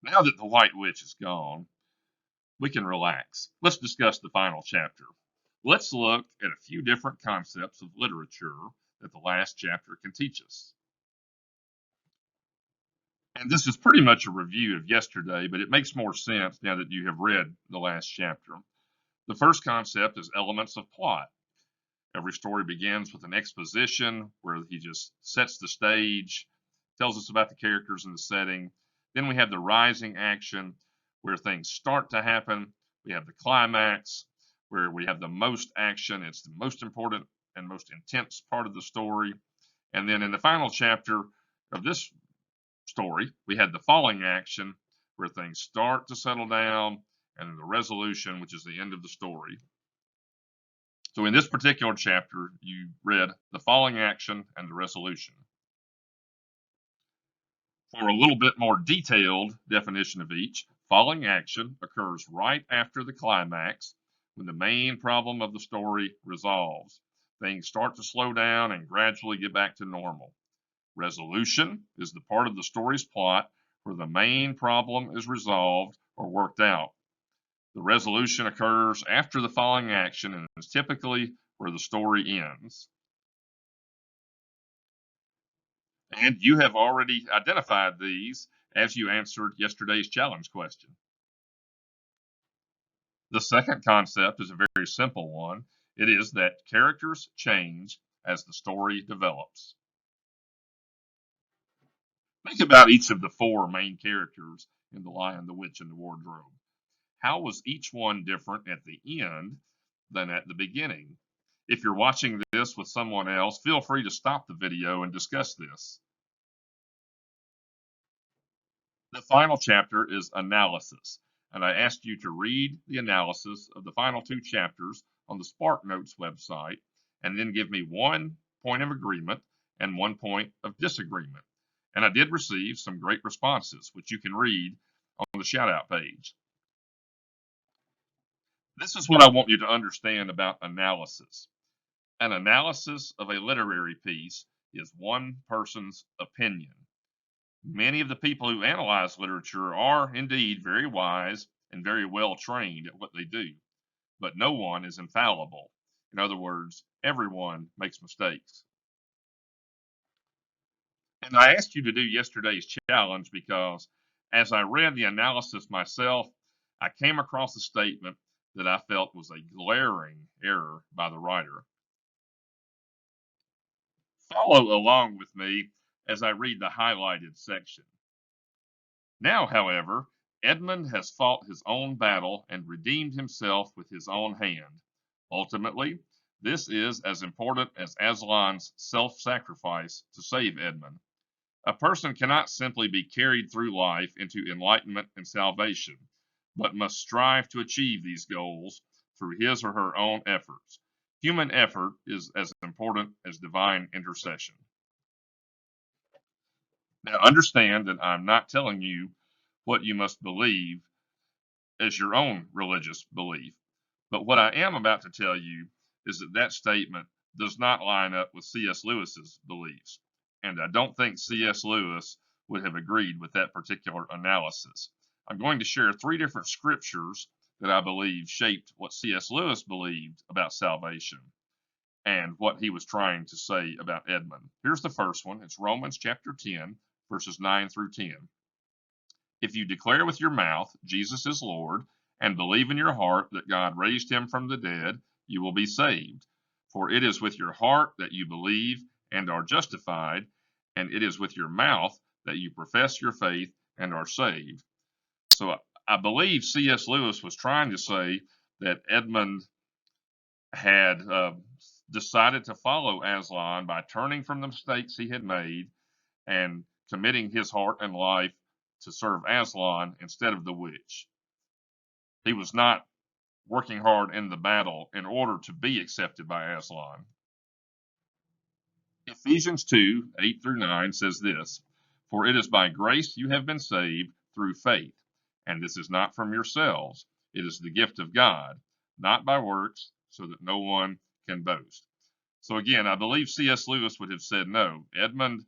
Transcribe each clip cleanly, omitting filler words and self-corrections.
Now that the White Witch is gone, we can relax. Let's discuss the final chapter. Let's look at a few different concepts of literature that the last chapter can teach us. And this is pretty much a review of yesterday, but it makes more sense now that you have read the last chapter. The first concept is elements of plot. Every story begins with an exposition where he just sets the stage, tells us about the characters and the setting. Then we have the rising action where things start to happen. We have the climax where we have the most action. It's the most important and most intense part of the story. And then in the final chapter of this story, we had the falling action where things start to settle down, and then the resolution, which is the end of the story. So in this particular chapter, you read the falling action and the resolution. For a little bit more detailed definition of each, falling action occurs right after the climax when the main problem of the story resolves. Things start to slow down and gradually get back to normal. Resolution is the part of the story's plot where the main problem is resolved or worked out. The resolution occurs after the falling action and is typically where the story ends. And you have already identified these as you answered yesterday's challenge question. The second concept is a very simple one. It is that characters change as the story develops. Think about each of the four main characters in The Lion, the Witch, and the Wardrobe. How was each one different at the end than at the beginning? If you're watching this with someone else, feel free to stop the video and discuss this. The final chapter is analysis, and I asked you to read the analysis of the final two chapters on the Spark Notes website, and then give me 1 point of agreement and 1 point of disagreement. And I did receive some great responses, which you can read on the shout-out page. This is what I want you to understand about analysis. An analysis of a literary piece is one person's opinion. Many of the people who analyze literature are indeed very wise and very well trained at what they do, but no one is infallible. In other words, everyone makes mistakes. And I asked you to do yesterday's challenge because as I read the analysis myself, I came across a statement that I felt was a glaring error by the writer. Follow along with me as I read the highlighted section. Now, however, Edmund has fought his own battle and redeemed himself with his own hand. Ultimately, this is as important as Aslan's self-sacrifice to save Edmund. A person cannot simply be carried through life into enlightenment and salvation, but must strive to achieve these goals through his or her own efforts. Human effort is as important as divine intercession. Now, understand that I'm not telling you what you must believe as your own religious belief, but what I am about to tell you is that that statement does not line up with C.S. Lewis's beliefs, and I don't think C.S. Lewis would have agreed with that particular analysis. I'm going to share 3 different scriptures that I believe shaped what C.S. Lewis believed about salvation and what he was trying to say about Edmund. Here's the first one. It's Romans chapter 10, verses 9 through 10. If you declare with your mouth Jesus is Lord and believe in your heart that God raised him from the dead, you will be saved. For it is with your heart that you believe and are justified, and it is with your mouth that you profess your faith and are saved. So I believe C.S. Lewis was trying to say that Edmund had decided to follow Aslan by turning from the mistakes he had made and committing his heart and life to serve Aslan instead of the witch. He was not working hard in the battle in order to be accepted by Aslan. Ephesians 2, 8 through 9 says this, For it is by grace you have been saved through faith, and this is not from yourselves. It is the gift of God, not by works, so that no one can boast. So again, I believe C.S. Lewis would have said no. Edmund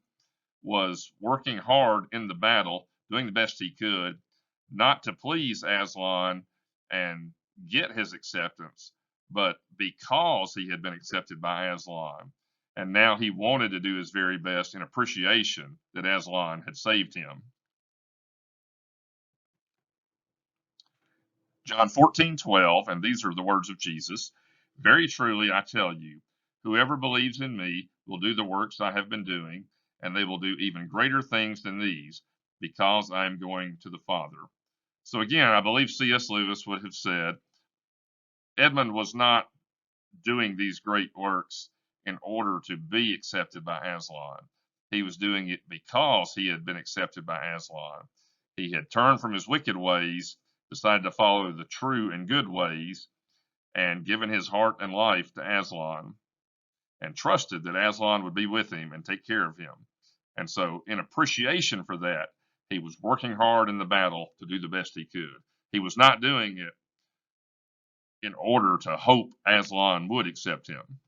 was working hard in the battle, doing the best he could, not to please Aslan and get his acceptance, but because he had been accepted by Aslan. And now he wanted to do his very best in appreciation that Aslan had saved him. John 14:12, and these are the words of Jesus. Very truly I tell you, whoever believes in me will do the works I have been doing, and they will do even greater things than these, because I am going to the Father. So again, I believe C.S. Lewis would have said, Edmund was not doing these great works in order to be accepted by Aslan. He was doing it because he had been accepted by Aslan. He had turned from his wicked ways, decided to follow the true and good ways, and given his heart and life to Aslan, and trusted that Aslan would be with him and take care of him. And so, in appreciation for that, he was working hard in the battle to do the best he could. He was not doing it in order to hope Aslan would accept him.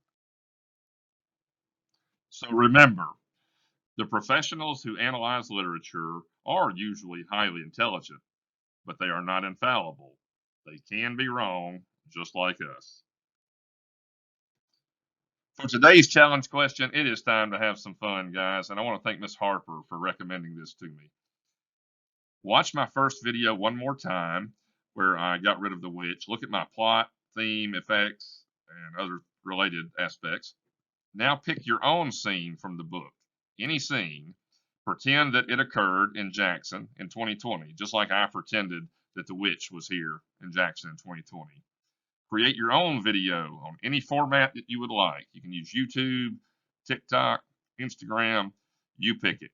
So remember, the professionals who analyze literature are usually highly intelligent, but they are not infallible. They can be wrong, just like us. For today's challenge question, it is time to have some fun, guys, and I want to thank Miss Harper for recommending this to me. Watch my first video one more time where I got rid of the witch. Look at my plot, theme, effects, and other related aspects. Now pick your own scene from the book, any scene. Pretend that it occurred in Jackson in 2020, just like I pretended that the witch was here in Jackson in 2020. Create your own video on any format that you would like. You can use YouTube, TikTok, Instagram, you pick it.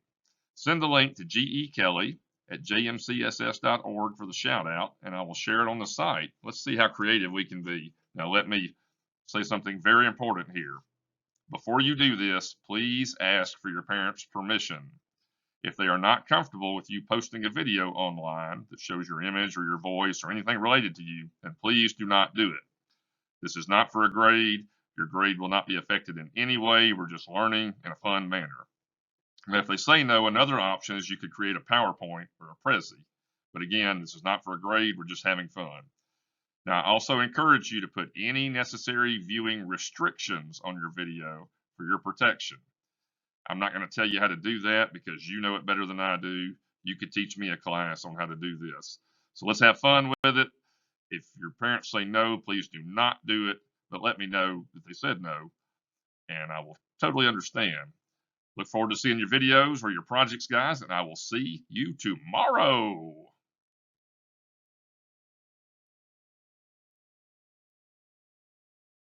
Send the link to Kelley at jmcss.org for the shout out, and I will share it on the site. Let's see how creative we can be. Now, let me say something very important here. Before you do this, please ask for your parents' permission. If they are not comfortable with you posting a video online that shows your image or your voice or anything related to you, then please do not do it. This is not for a grade. Your grade will not be affected in any way. We're just learning in a fun manner. And if they say no, another option is you could create a PowerPoint or a Prezi. But again, this is not for a grade. We're just having fun. Now, I also encourage you to put any necessary viewing restrictions on your video for your protection. I'm not going to tell you how to do that because you know it better than I do. You could teach me a class on how to do this. So let's have fun with it. If your parents say no, please do not do it, but let me know that they said no, and I will totally understand. Look forward to seeing your videos or your projects, guys, and I will see you tomorrow.